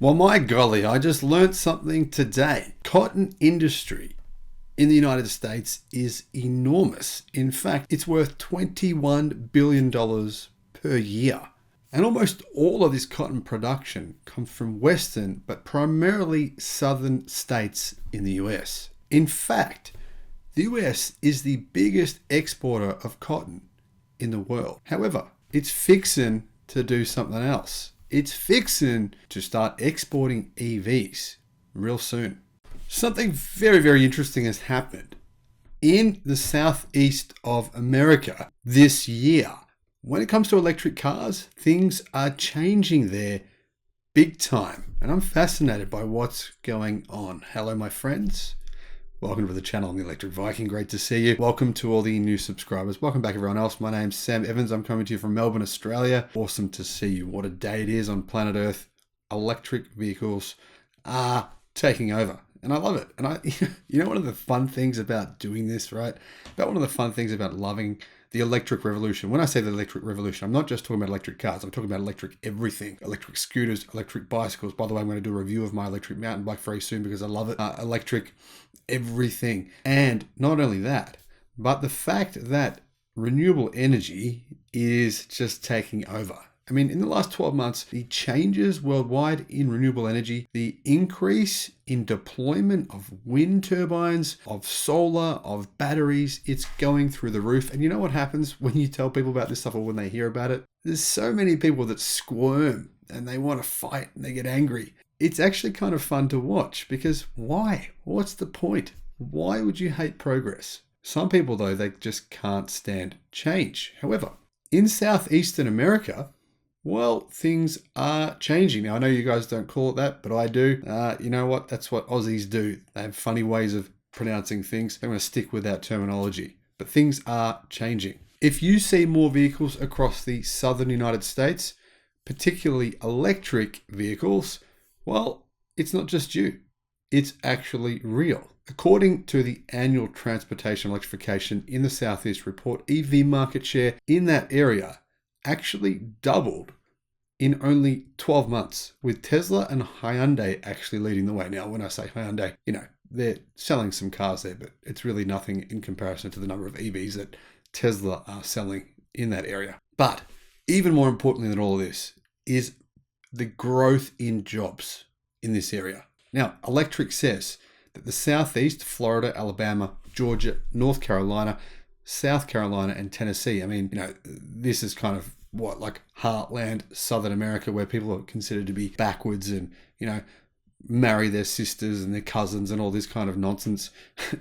Well, my golly, I just learnt something today. Cotton industry in the United States is enormous. In fact, it's worth $21 billion per year. And almost all of this cotton production comes from western, but primarily southern states in the US. In fact, the US is the biggest exporter of cotton in the world. However, it's fixing to do something else. It's fixing to start exporting EVs real soon. Something very, very interesting has happened in the southeast of America this year. When it comes to electric cars, things are changing there big time. And I'm fascinated by what's going on. Hello, my friends. Welcome to the channel. I'm the Electric Viking. Great to see you. Welcome to all the new subscribers. Welcome back, everyone else. My name's Sam Evans. I'm coming to you from Melbourne, Australia. Awesome to see you. What a day it is on planet Earth. Electric vehicles are taking over. And I love it. And one of the fun things about doing this, right? One of the fun things about loving the electric revolution. When I say the electric revolution, I'm not just talking about electric cars. I'm talking about electric everything. Electric scooters, electric bicycles. By the way, I'm going to do a review of my electric mountain bike very soon because I love it. Electric everything. And not only that, but the fact that renewable energy is just taking over. I mean, in the last 12 months, the changes worldwide in renewable energy, the increase in deployment of wind turbines, of solar, of batteries, it's going through the roof. And you know what happens when you tell people about this stuff or when they hear about it? There's so many people that squirm and they want to fight and they get angry. It's actually kind of fun to watch because why? What's the point? Why would you hate progress? Some people, though, they just can't stand change. However, in Southeastern America, well, things are changing. Now, I know you guys don't call it that, but I do. You know what? That's what Aussies do. They have funny ways of pronouncing things. I'm going to stick with that terminology. But things are changing. If you see more vehicles across the southern United States, particularly electric vehicles, well, it's not just you. It's actually real. According to the annual Transportation Electrification in the Southeast report, EV market share in that area actually doubled in only 12 months, with Tesla and Hyundai actually leading the way. Now, when I say Hyundai, they're selling some cars there, but it's really nothing in comparison to the number of EVs that Tesla are selling in that area. But even more importantly than all of this is the growth in jobs in this area. Now, Electric says that the Southeast, Florida, Alabama, Georgia, North Carolina, South Carolina and Tennessee. I mean, this is kind of like heartland Southern America where people are considered to be backwards and, marry their sisters and their cousins and all this kind of nonsense.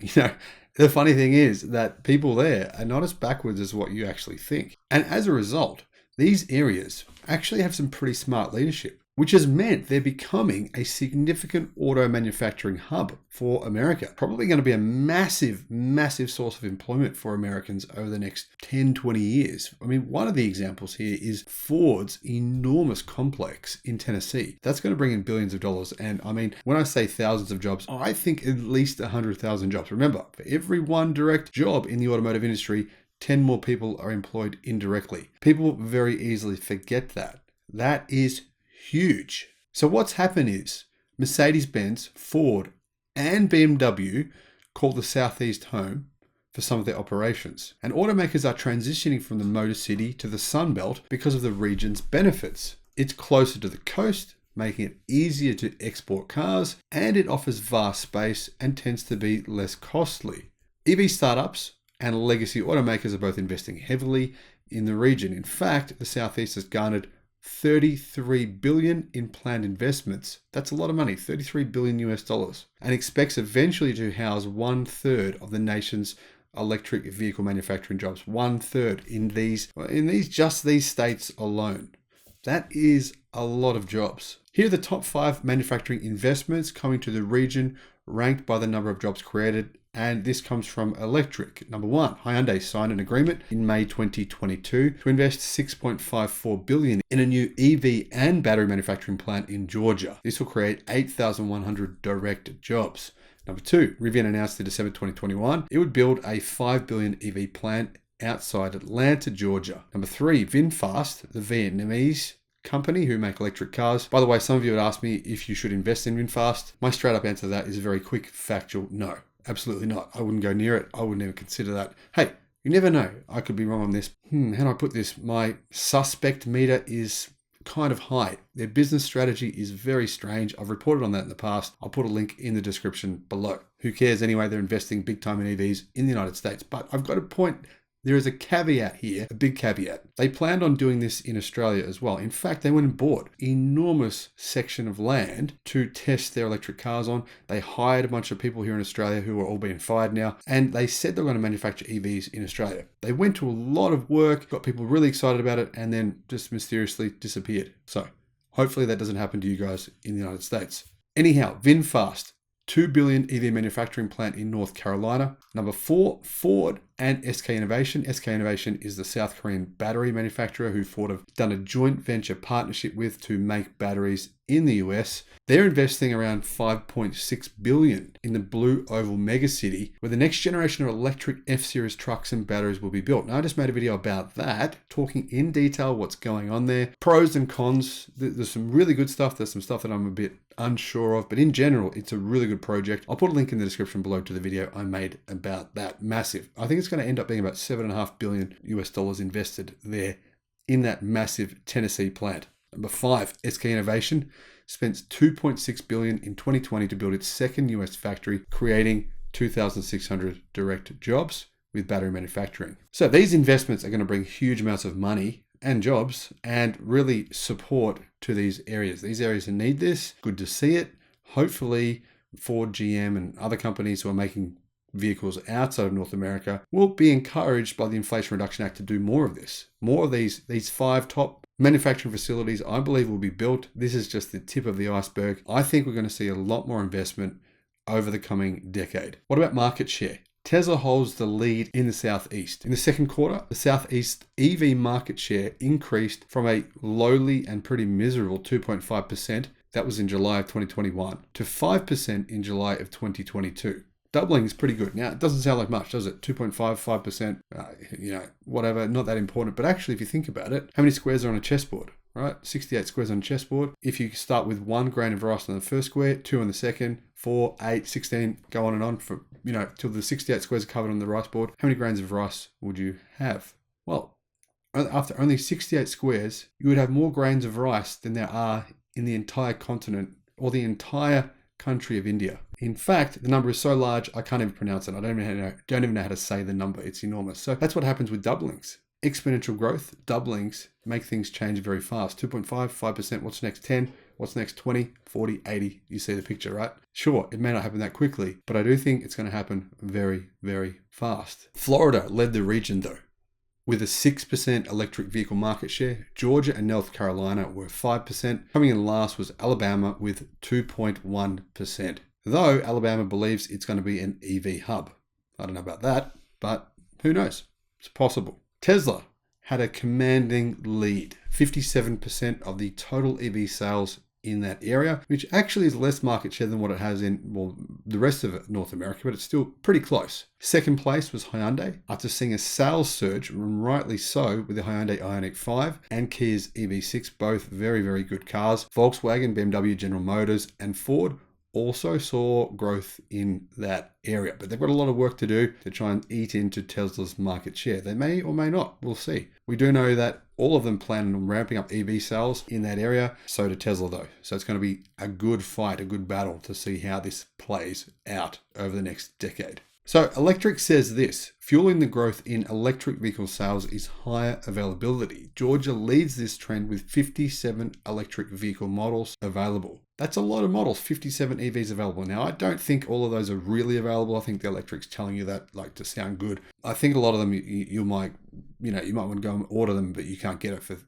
The funny thing is that people there are not as backwards as what you actually think. And as a result, these areas actually have some pretty smart leadership, which has meant they're becoming a significant auto manufacturing hub for America. Probably going to be a massive, massive source of employment for Americans over the next 10, 20 years. I mean, one of the examples here is Ford's enormous complex in Tennessee. That's going to bring in billions of dollars. And I mean, when I say thousands of jobs, I think at least 100,000 jobs. Remember, for every one direct job in the automotive industry, 10 more people are employed indirectly. People very easily forget that. That is huge. So what's happened is Mercedes-Benz, Ford, and BMW call the Southeast home for some of their operations. And automakers are transitioning from the Motor City to the Sun Belt because of the region's benefits. It's closer to the coast, making it easier to export cars, and it offers vast space and tends to be less costly. EV startups and legacy automakers are both investing heavily in the region. In fact, the Southeast has garnered $33 billion in planned investments. That's a lot of money, $33 billion US dollars, and expects eventually to house 1/3 of the nation's electric vehicle manufacturing jobs. 1/3 in these states alone. That is a lot of jobs. Here are the top 5 manufacturing investments coming to the region, ranked by the number of jobs created. And this comes from Electric. Number 1, Hyundai signed an agreement in May 2022 to invest $6.54 billion in a new EV and battery manufacturing plant in Georgia. This will create 8,100 direct jobs. Number 2, Rivian announced in December 2021 it would build a $5 billion EV plant outside Atlanta, Georgia. Number 3, VinFast, the Vietnamese company who make electric cars. By the way, some of you had asked me if you should invest in VinFast. My straight up answer to that is a very quick, factual no. Absolutely not. I wouldn't go near it. I wouldn't even consider that. Hey, you never know. I could be wrong on this. How do I put this? My suspect meter is kind of high. Their business strategy is very strange. I've reported on that in the past. I'll put a link in the description below. Who cares anyway? They're investing big time in EVs in the United States. But I've got a point. There is a caveat here, a big caveat. They planned on doing this in Australia as well. In fact, they went and bought an enormous section of land to test their electric cars on. They hired a bunch of people here in Australia who are all being fired now, and they said they're going to manufacture EVs in Australia. They went to a lot of work, got people really excited about it, and then just mysteriously disappeared. So hopefully that doesn't happen to you guys in the United States. Anyhow, VinFast. $2 billion EV manufacturing plant in North Carolina. Number 4, Ford and SK Innovation. SK Innovation is the South Korean battery manufacturer who Ford have done a joint venture partnership with to make batteries in the US. They're investing around $5.6 billion in the Blue Oval megacity, where the next generation of electric F-Series trucks and batteries will be built. Now, I just made a video about that, talking in detail what's going on there, pros and cons. There's some really good stuff. There's some stuff that I'm a bit unsure of, but in general, it's a really good project. I'll put a link in the description below to the video I made about that. Massive. I think it's going to end up being about $7.5 billion US dollars invested there in that massive Tennessee plant. Number 5, SK Innovation spent $2.6 billion in 2020 to build its second US factory, creating 2,600 direct jobs with battery manufacturing. So these investments are going to bring huge amounts of money and jobs and really support to these areas. These areas need this. Good to see it. Hopefully Ford, GM, and other companies who are making vehicles outside of North America will be encouraged by the Inflation Reduction Act to do more of this. More of these 5 top manufacturing facilities, I believe, will be built. This is just the tip of the iceberg. I think we're going to see a lot more investment over the coming decade. What about market share? Tesla holds the lead in the Southeast. In the second quarter, the Southeast EV market share increased from a lowly and pretty miserable 2.5%, that was in July of 2021, to 5% in July of 2022. Doubling is pretty good. Now, it doesn't sound like much, does it? 2.5%, 5%, whatever, not that important. But actually, if you think about it, how many squares are on a chessboard, right? 68 squares on a chessboard. If you start with 1 grain of rice on the first square, 2 on the second, 4, 8, 16, go on and on for, till the 68 squares are covered on the rice board, how many grains of rice would you have? Well, after only 68 squares, you would have more grains of rice than there are in the entire continent or the entire country of India. In fact, the number is so large, I can't even pronounce it. I don't even know how to say the number. It's enormous. So that's what happens with doublings. Exponential growth, doublings make things change very fast. 2.5, 5%. What's next? 10. What's next? 20, 40, 80. You see the picture, right? Sure, it may not happen that quickly, but I do think it's going to happen very, very fast. Florida led the region though, with a 6% electric vehicle market share. Georgia and North Carolina were 5%. Coming in last was Alabama with 2.1%. Though Alabama believes it's going to be an EV hub. I don't know about that, but who knows? It's possible. Tesla had a commanding lead, 57% of the total EV sales in that area, which actually is less market share than what it has in, the rest of North America, but it's still pretty close. Second place was Hyundai, after seeing a sales surge, and rightly so, with the Hyundai Ioniq 5 and Kia's EV6, both very, very good cars. Volkswagen, BMW, General Motors, and Ford also saw growth in that area, but they've got a lot of work to do to try and eat into Tesla's market share. They may or may not. We'll see. We do know that all of them plan on ramping up EV sales in that area. So do Tesla though. So it's going to be a good fight, a good battle to see how this plays out over the next decade. So Electric says this: fueling the growth in electric vehicle sales is higher availability. Georgia leads this trend with 57 electric vehicle models available. That's a lot of models, 57 EVs available. Now, I don't think all of those are really available. I think the Electric's telling you that like to sound good. I think a lot of them you might want to go and order them, but you can't get it for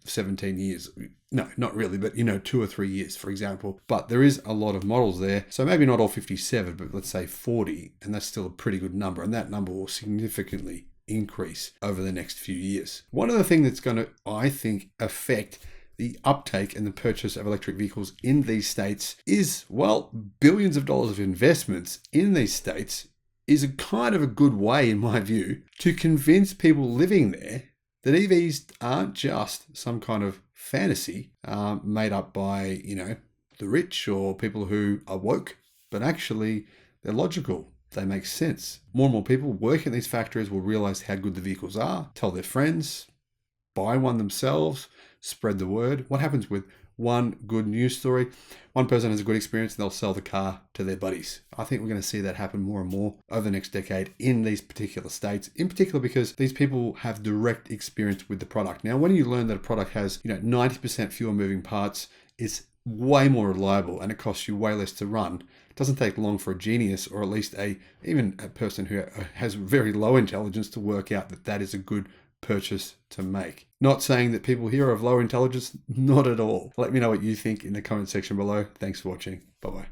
17 years. No, not really, but 2 or 3 years, for example. But there is a lot of models there. So maybe not all 57, but let's say 40, and that's still a pretty good number. And that number will significantly increase over the next few years. One of the things that's going to, I think, affect the uptake and the purchase of electric vehicles in these states is, well, billions of dollars of investments in these states is a kind of a good way, in my view, to convince people living there that EVs aren't just some kind of fantasy made up by, the rich or people who are woke, but actually they're logical. They make sense. More and more people working in these factories will realize how good the vehicles are, tell their friends, buy one themselves, spread the word. What happens with one good news story? One person has a good experience and they'll sell the car to their buddies. I think we're going to see that happen more and more over the next decade in these particular states, in particular because these people have direct experience with the product. Now, when you learn that a product has 90% fewer moving parts, it's way more reliable and it costs you way less to run. It doesn't take long for a genius, or at least even a person who has very low intelligence, to work out that that is a good purchase to make. Not saying that people here are of low intelligence, not at all. Let me know what you think in the comment section below. Thanks for watching. Bye-bye.